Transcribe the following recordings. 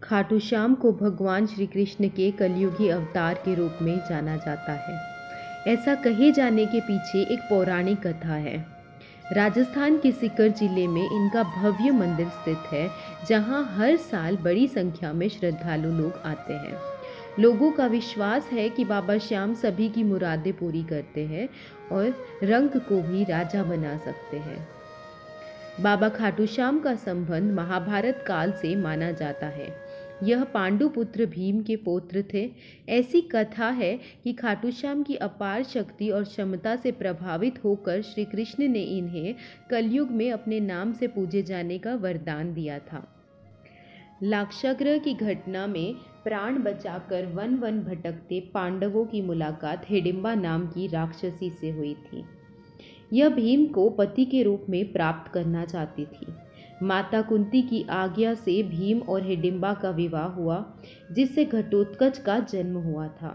खाटू श्याम को भगवान श्री कृष्ण के कलयुगी अवतार के रूप में जाना जाता है। ऐसा कहे जाने के पीछे एक पौराणिक कथा है। राजस्थान के सीकर जिले में इनका भव्य मंदिर स्थित है, जहां हर साल बड़ी संख्या में श्रद्धालु लोग आते हैं। लोगों का विश्वास है कि बाबा श्याम सभी की मुरादें पूरी करते हैं और रंग को भी राजा बना सकते हैं। बाबा खाटू श्याम का संबंध महाभारत काल से माना जाता है। यह पांडुपुत्र भीम के पौत्र थे। ऐसी कथा है कि खाटू श्याम की अपार शक्ति और क्षमता से प्रभावित होकर श्री कृष्ण ने इन्हें कलयुग में अपने नाम से पूजे जाने का वरदान दिया था। लाक्षागृह की घटना में प्राण बचाकर वन वन भटकते पांडवों की मुलाकात हिडिंबा नाम की राक्षसी से हुई थी। यह भीम को पति के रूप में प्राप्त करना चाहती थी। माता कुंती की आज्ञा से भीम और हिडिंबा का विवाह हुआ, जिससे घटोत्कच का जन्म हुआ था।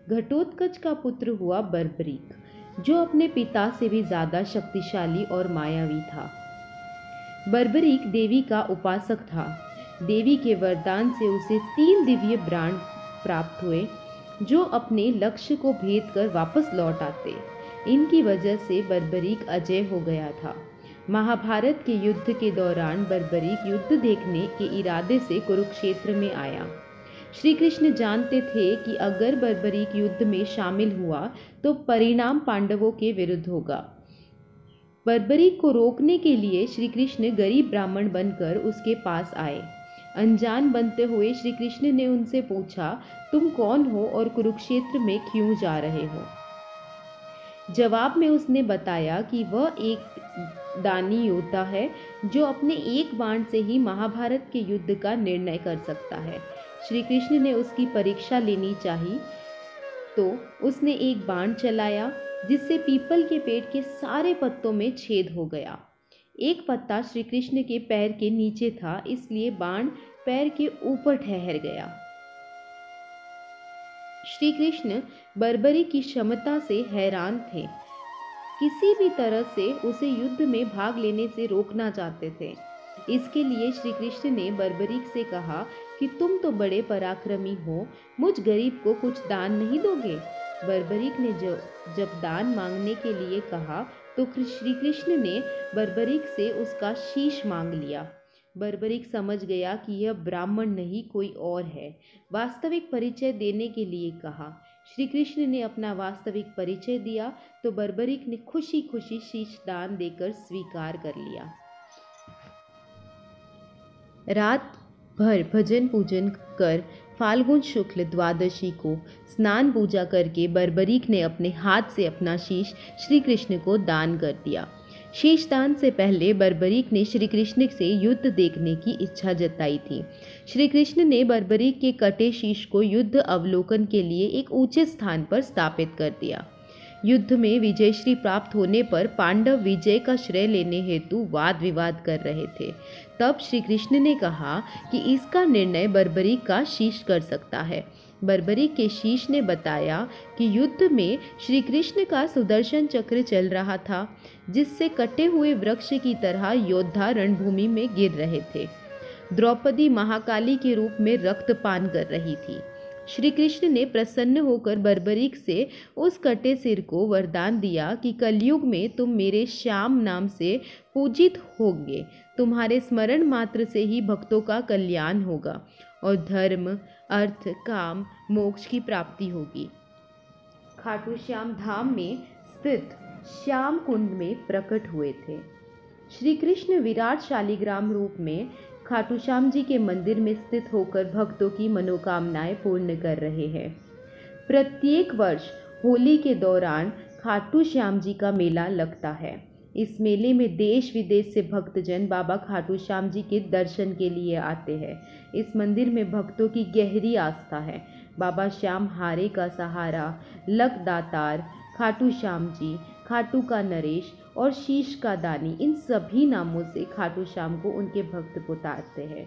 घटोत्कच का पुत्र हुआ बर्बरीक, जो अपने पिता से भी ज्यादा शक्तिशाली और मायावी था। बर्बरीक देवी का उपासक था। देवी के वरदान से उसे 3 दिव्य बाण प्राप्त हुए, जो अपने लक्ष्य को भेद कर वापस लौट आते। इनकी वजह से बर्बरीक अजय हो गया था। महाभारत के युद्ध के दौरान बर्बरीक युद्ध देखने के इरादे से कुरुक्षेत्र में आया। श्री कृष्ण जानते थे कि अगर बर्बरीक युद्ध में शामिल हुआ तो परिणाम पांडवों के विरुद्ध होगा। बर्बरीक को रोकने के लिए श्री कृष्ण गरीब ब्राह्मण बनकर उसके पास आए। अनजान बनते हुए श्री कृष्ण ने उनसे पूछा, तुम कौन हो और कुरुक्षेत्र में क्यों जा रहे हो? जवाब में उसने बताया कि वह एक दानी योद्धा है, जो अपने एक बाण से ही महाभारत के युद्ध का निर्णय कर सकता है। श्री कृष्ण ने उसकी परीक्षा लेनी चाहिए, तो उसने एक बाण चलाया, जिससे पीपल के पेड़ के सारे पत्तों में छेद हो गया। एक पत्ता श्री कृष्ण के पैर के नीचे था, इसलिए बाण पैर के ऊपर ठहर गया। श्री कृष्ण बर्बरीक की क्षमता से हैरान थे। किसी भी तरह से उसे युद्ध में भाग लेने से रोकना चाहते थे। इसके लिए श्री कृष्ण ने बर्बरीक से कहा कि तुम तो बड़े पराक्रमी हो, मुझ गरीब को कुछ दान नहीं दोगे? बर्बरीक ने जब दान मांगने के लिए कहा तो श्री कृष्ण ने बर्बरीक से उसका शीश मांग लिया। बर्बरीक समझ गया कि यह ब्राह्मण नहीं कोई और है। वास्तविक परिचय देने के लिए कहा। श्री कृष्ण ने अपना वास्तविक परिचय दिया तो बर्बरीक ने खुशी खुशी शीश दान देकर स्वीकार कर लिया। रात भर भजन पूजन कर फाल्गुन शुक्ल द्वादशी को स्नान पूजा करके बर्बरीक ने अपने हाथ से अपना शीश श्री कृष्ण को दान कर दिया। शीश दान से पहले बर्बरीक ने श्री कृष्ण से युद्ध देखने की इच्छा जताई थी। श्री कृष्ण ने बर्बरीक के कटे शीश को युद्ध अवलोकन के लिए एक ऊंचे स्थान पर स्थापित कर दिया। युद्ध में विजयश्री प्राप्त होने पर पांडव विजय का श्रेय लेने हेतु वाद विवाद कर रहे थे। तब श्री कृष्ण ने कहा कि इसका निर्णय बर्बरीक का शीश कर सकता है। बर्बरीक के शीश ने बताया कि युद्ध में श्री कृष्ण का सुदर्शन चक्र चल रहा था, जिससे कटे हुए वृक्ष की तरह योद्धा रणभूमि में गिर रहे थे। द्रौपदी महाकाली के रूप में रक्तपान कर रही थी। श्री कृष्ण ने प्रसन्न होकर बर्बरीक से उस कटे सिर को वरदान दिया कि कलयुग में तुम मेरे श्याम नाम से पूजित होंगे। तुम्हारे स्मरण मात्र से ही भक्तों का कल्याण होगा और धर्म, अर्थ, काम, मोक्ष की प्राप्ति होगी। खाटू श्याम धाम में स्थित श्याम कुंड में प्रकट हुए थे। श्री कृष्ण विराट शालिग्राम रूप में खाटू श्याम जी के मंदिर में स्थित होकर भक्तों की मनोकामनाएं पूर्ण कर रहे हैं। प्रत्येक वर्ष होली के दौरान खाटू श्याम जी का मेला लगता है। इस मेले में देश विदेश से भक्तजन बाबा खाटू श्याम जी के दर्शन के लिए आते हैं। इस मंदिर में भक्तों की गहरी आस्था है। बाबा श्याम हारे का सहारा, लक दातार, खाटू श्याम जी, खाटू का नरेश और शीश का दानी, इन सभी नामों से खाटू श्याम को उनके भक्त पुकारते हैं।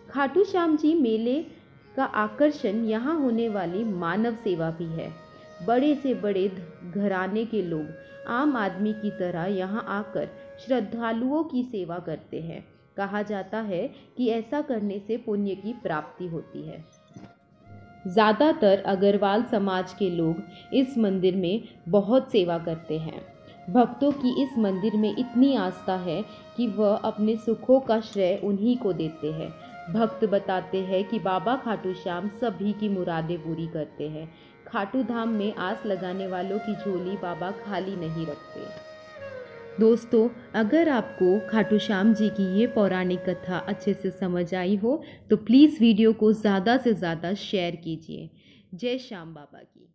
खाटू श्याम जी मेले का आकर्षण यहाँ होने वाली मानव सेवा भी है। बड़े से बड़े घराने के लोग आम आदमी की तरह यहाँ आकर श्रद्धालुओं की सेवा करते हैं। कहा जाता है कि ऐसा करने से पुण्य की प्राप्ति होती है। ज़्यादातर अग्रवाल समाज के लोग इस मंदिर में बहुत सेवा करते हैं। भक्तों की इस मंदिर में इतनी आस्था है कि वह अपने सुखों का श्रेय उन्हीं को देते हैं। भक्त बताते हैं कि बाबा खाटू श्याम सभी की मुरादें पूरी करते हैं। खाटू धाम में आस लगाने वालों की झोली बाबा खाली नहीं रखते। दोस्तों, अगर आपको खाटू श्याम जी की ये पौराणिक कथा अच्छे से समझ आई हो तो प्लीज़ वीडियो को ज़्यादा से ज़्यादा शेयर कीजिए। जय श्याम बाबा की।